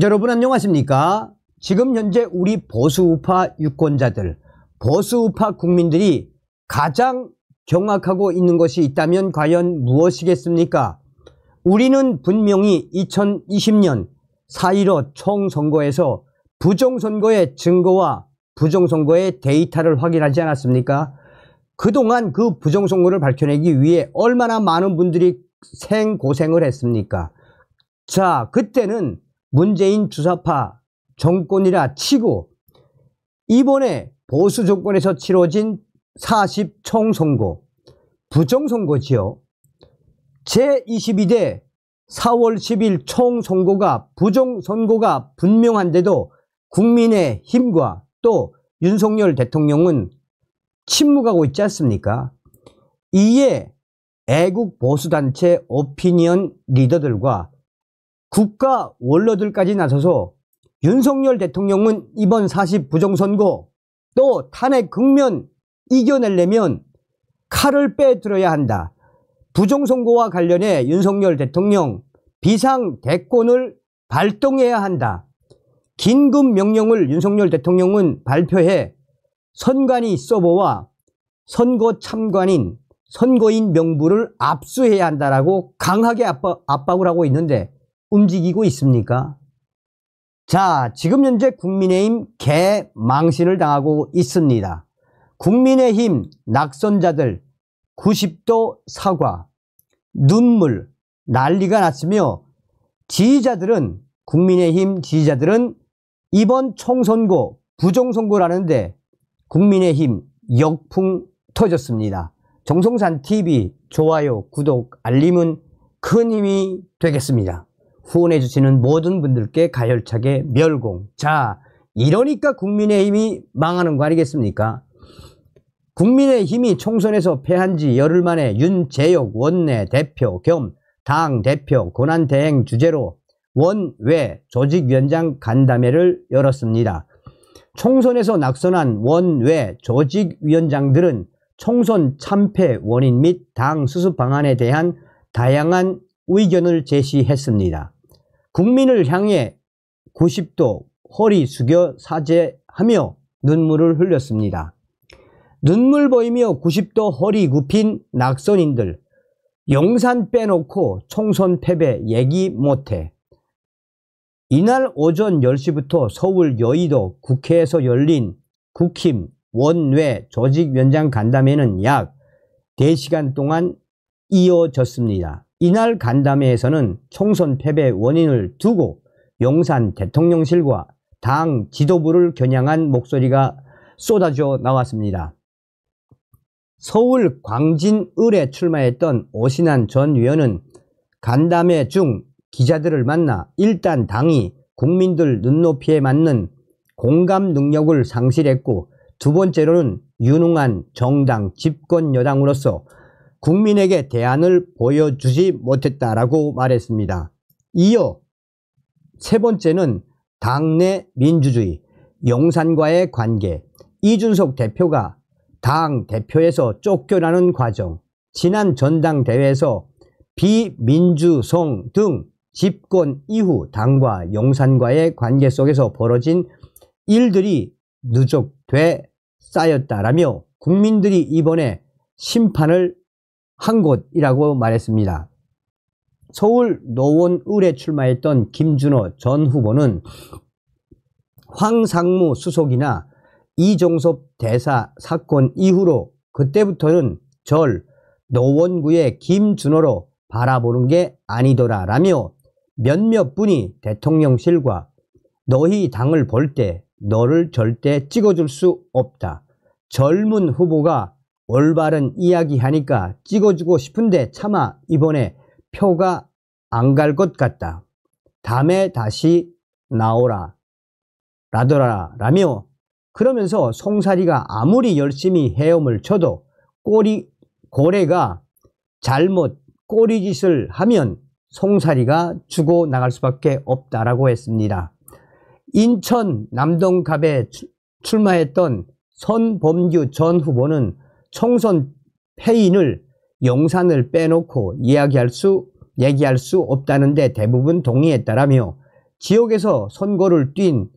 여러분 안녕하십니까? 지금 현재 우리 보수우파 유권자들, 보수우파 국민들이 가장 경악하고 있는 것이 있다면 과연 무엇이겠습니까? 우리는 분명히 2020년 4.15 총선거에서 부정선거의 증거와 부정선거의 데이터를 확인하지 않았습니까? 그동안 그 부정선거를 밝혀내기 위해 얼마나 많은 분들이 생고생을 했습니까? 자, 그때는 문재인 주사파 정권이라 치고 이번에 보수 정권에서 치러진 40 총선거 부정선거지요. 제22대 4월 10일 총선거가 부정선거가 분명한데도 국민의힘과 또 윤석열 대통령은 침묵하고 있지 않습니까? 이에 애국 보수단체 오피니언 리더들과 국가 원로들까지 나서서 윤석열 대통령은 이번 40 부정선거 또 탄핵 국면 이겨내려면 칼을 빼들어야 한다. 부정선거와 관련해 윤석열 대통령 비상대권을 발동해야 한다. 긴급 명령을 윤석열 대통령은 발표해 선관위 서버와 선거 참관인, 선거인 명부를 압수해야 한다라고 강하게 압박을 하고 있는데 움직이고 있습니까? 자, 지금 현재 국민의힘 개망신을 당하고 있습니다. 국민의힘 낙선자들 90도 사과, 눈물, 난리가 났으며 지지자들은 국민의힘 지지자들은 이번 총선거 부정선거라는데 국민의힘 역풍 터졌습니다. 정성산TV 좋아요, 구독, 알림은 큰 힘이 되겠습니다. 후원해주시는 모든 분들께 가열차게 멸공. 자, 이러니까 국민의힘이 망하는 거 아니겠습니까? 국민의힘이 총선에서 패한 지 열흘 만에 윤재옥 원내대표 겸 당대표 권한대행 주재로 원외 조직위원장 간담회를 열었습니다. 총선에서 낙선한 원외 조직위원장들은 총선 참패 원인 및 당 수습 방안에 대한 다양한 의견을 제시했습니다. 국민을 향해 90도 허리 숙여 사죄하며 눈물을 흘렸습니다. 눈물 보이며 90도 허리 굽힌 낙선인들, 용산 빼놓고 총선 패배 얘기 못해. 이날 오전 10시부터 서울 여의도 국회에서 열린 국힘 원외 조직위원장 간담회는 약 4시간 동안 이어졌습니다. 이날 간담회에서는 총선 패배 원인을 두고 용산 대통령실과 당 지도부를 겨냥한 목소리가 쏟아져 나왔습니다. 서울 광진을에 출마했던 오신환 전 의원은 간담회 중 기자들을 만나 일단 당이 국민들 눈높이에 맞는 공감 능력을 상실했고 두 번째로는 유능한 정당 집권 여당으로서 국민에게 대안을 보여주지 못했다라고 말했습니다. 이어 세 번째는 당내 민주주의, 용산과의 관계, 이준석 대표가 당 대표에서 쫓겨나는 과정, 지난 전당대회에서 비민주성 등 집권 이후 당과 용산과의 관계 속에서 벌어진 일들이 누적돼 쌓였다라며 국민들이 이번에 심판을 한 곳이라고 말했습니다. 서울 노원을에 출마했던 김준호 전 후보는 황상무 수석이나 이종섭 대사 사건 이후로 그때부터는 절 노원구의 김준호로 바라보는 게 아니더라라며 몇몇 분이 대통령실과 너희 당을 볼 때 너를 절대 찍어줄 수 없다. 젊은 후보가 올바른 이야기하니까 찍어주고 싶은데 차마 이번에 표가 안 갈 것 같다. 다음에 다시 나오라 라더라라며 그러면서 송사리가 아무리 열심히 헤엄을 쳐도 고래가 잘못 꼬리짓을 하면 송사리가 죽어 나갈 수밖에 없다라고 했습니다. 인천 남동갑에 출마했던 선범규 전 후보는 총선 패인을 용산을 빼놓고 얘기할 수 없다는데 대부분 동의했다라며 지역에서 선거를 뛴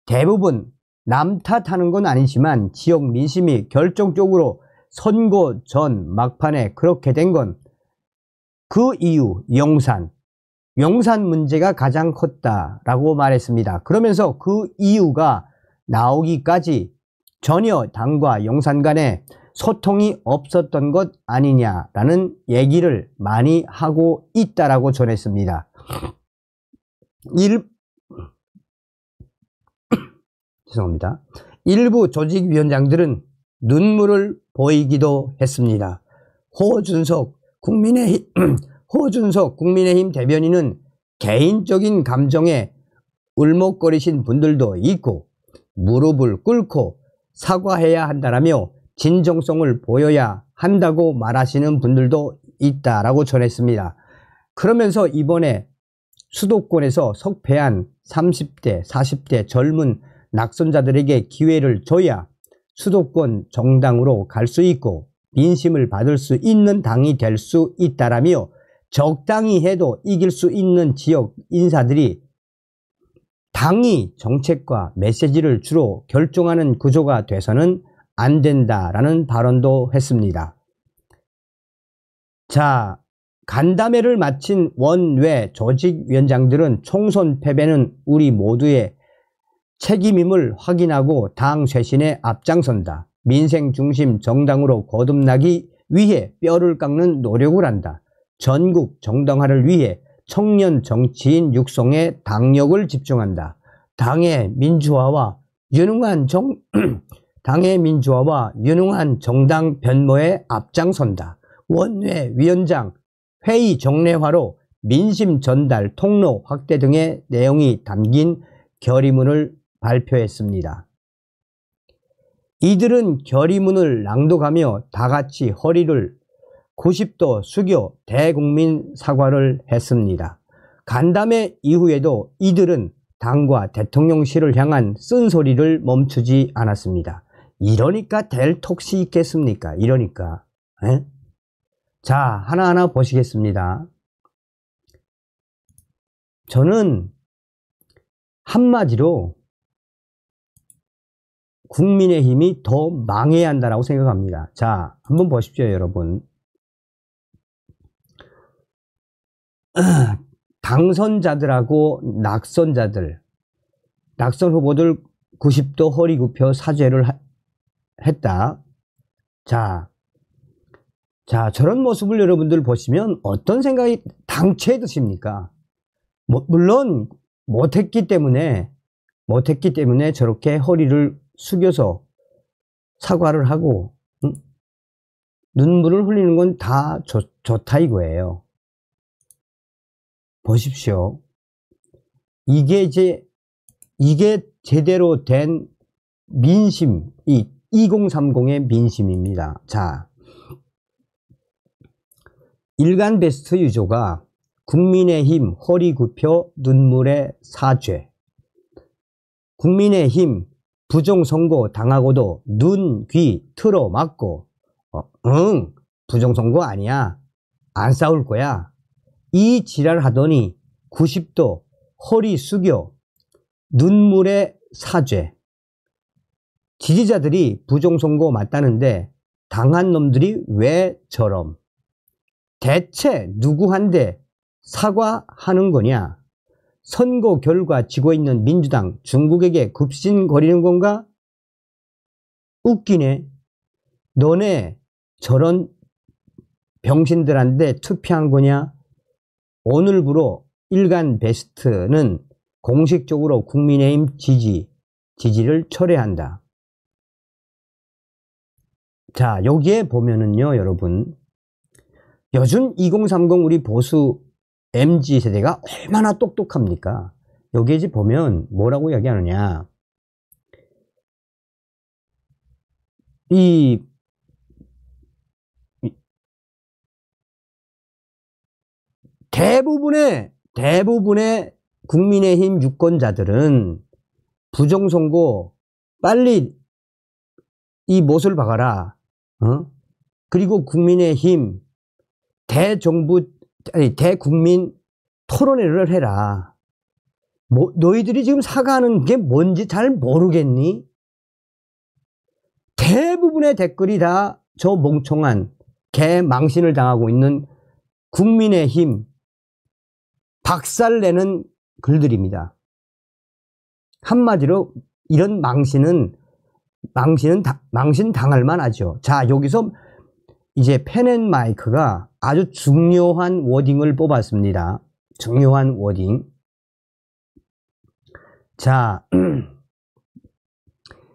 대부분 남 탓하는 건 아니지만 지역 민심이 결정적으로 선거 전 막판에 그렇게 된 건 그 이유 용산 문제가 가장 컸다라고 말했습니다. 그러면서 그 이유가 나오기까지 전혀 당과 용산 간에 소통이 없었던 것 아니냐라는 얘기를 많이 하고 있다라고 전했습니다. 죄송합니다. 일부 조직위원장들은 눈물을 보이기도 했습니다. 호준석 국민의힘 대변인은 개인적인 감정에 울먹거리신 분들도 있고 무릎을 꿇고 사과해야 한다라며 진정성을 보여야 한다고 말하시는 분들도 있다라고 전했습니다. 그러면서 이번에 수도권에서 석패한 30대, 40대 젊은 낙선자들에게 기회를 줘야 수도권 정당으로 갈 수 있고 민심을 받을 수 있는 당이 될 수 있다라며 적당히 해도 이길 수 있는 지역 인사들이 당이 정책과 메시지를 주로 결정하는 구조가 돼서는 안 된다라는 발언도 했습니다. 자, 간담회를 마친 원외 조직위원장들은 총선 패배는 우리 모두의 책임임을 확인하고 당 쇄신에 앞장선다. 민생 중심 정당으로 거듭나기 위해 뼈를 깎는 노력을 한다. 전국 정당화를 위해 청년 정치인 육성에 당력을 집중한다. 당의 민주화와 유능한 정당 변모에 앞장선다. 원외 위원장 회의 정례화로 민심 전달 통로 확대 등의 내용이 담긴 결의문을 발표했습니다. 이들은 결의문을 낭독하며 다같이 허리를 90도 숙여 대국민 사과를 했습니다. 간담회 이후에도 이들은 당과 대통령실을 향한 쓴소리를 멈추지 않았습니다. 이러니까 될 톡이 있겠습니까? 이러니까. 에? 자, 하나하나 보시겠습니다. 저는 한마디로 국민의힘이 더 망해야 한다고 생각합니다. 자, 한번 보십시오, 여러분. 당선자들하고 낙선 후보들 90도 허리 굽혀 사죄를 했다. 자, 저런 모습을 여러분들 보시면 어떤 생각이 당최 드십니까? 물론 못했기 때문에 저렇게 허리를 숙여서 사과를 하고 눈물을 흘리는 건 다 좋다 이거예요. 보십시오. 이게 제대로 된 민심, 이 2030의 민심입니다. 자, 일간 베스트 유저가 국민의힘 허리 굽혀 눈물의 사죄. 국민의힘 부정선거 당하고도 눈, 귀 틀어 막고 부정선거 아니야. 안 싸울 거야. 이 지랄 하더니 90도 허리 숙여 눈물의 사죄. 지지자들이 부정선거 맞다는데 당한 놈들이 왜 저럼? 대체 누구한테 사과하는 거냐? 선거 결과 지고 있는 민주당 중국에게 급신거리는 건가? 웃기네. 너네 저런 병신들한테 투표한 거냐? 오늘부로 일간 베스트는 공식적으로 국민의힘 지지를 철회한다. 자, 여기에 보면은요, 여러분. 요즘 2030 우리 보수 MZ세대가 얼마나 똑똑합니까? 여기에 보면 뭐라고 이야기하느냐. 이 대부분의 국민의힘 유권자들은 부정선거 빨리 이 못을 박아라. 그리고 국민의힘 대국민 토론회를 해라. 뭐, 너희들이 지금 사과하는 게 뭔지 잘 모르겠니? 대부분의 댓글이 다 저 멍청한 개망신을 당하고 있는 국민의힘 박살내는 글들입니다. 한마디로 이런 망신 당할 만하죠. 자, 여기서 이제 펜앤마이크가 아주 중요한 워딩을 뽑았습니다. 중요한 워딩. 자,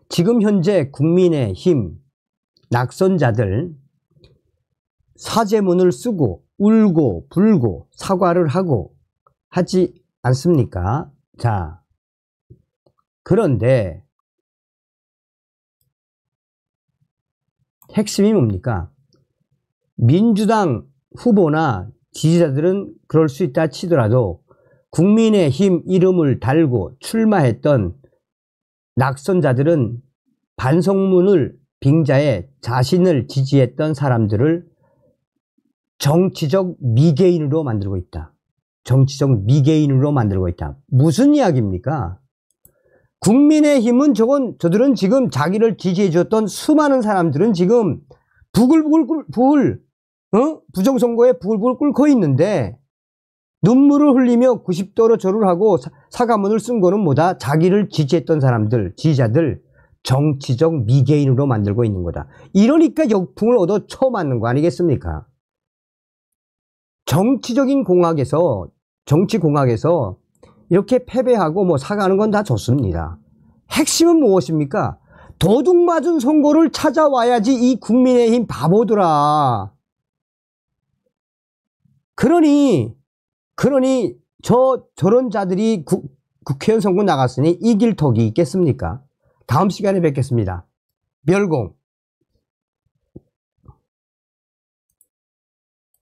지금 현재 국민의힘 낙선자들 사죄문을 쓰고 울고 불고 사과를 하고 하지 않습니까? 자, 그런데 핵심이 뭡니까? 민주당 후보나 지지자들은 그럴 수 있다 치더라도 국민의힘 이름을 달고 출마했던 낙선자들은 반성문을 빙자해 자신을 지지했던 사람들을 정치적 미개인으로 만들고 있다. 정치적 미개인으로 만들고 있다. 무슨 이야기입니까? 국민의힘은 저들은 지금 자기를 지지해 주었던 수많은 사람들은 지금 부정선거에 부글부글 끓고 있는데 눈물을 흘리며 90도로 절을 하고 사과문을 쓴 거는 뭐다? 자기를 지지했던 사람들, 지지자들 정치적 미개인으로 만들고 있는 거다. 이러니까 역풍을 얻어 쳐맞는 거 아니겠습니까? 정치적인 공학에서, 정치공학에서 이렇게 패배하고 뭐 사과하는 건 다 좋습니다. 핵심은 무엇입니까? 도둑 맞은 선거를 찾아와야지 이 국민의힘 바보들아. 그러니 저런 자들이 국회의원 선거 나갔으니 이길 턱이 있겠습니까? 다음 시간에 뵙겠습니다. 멸공.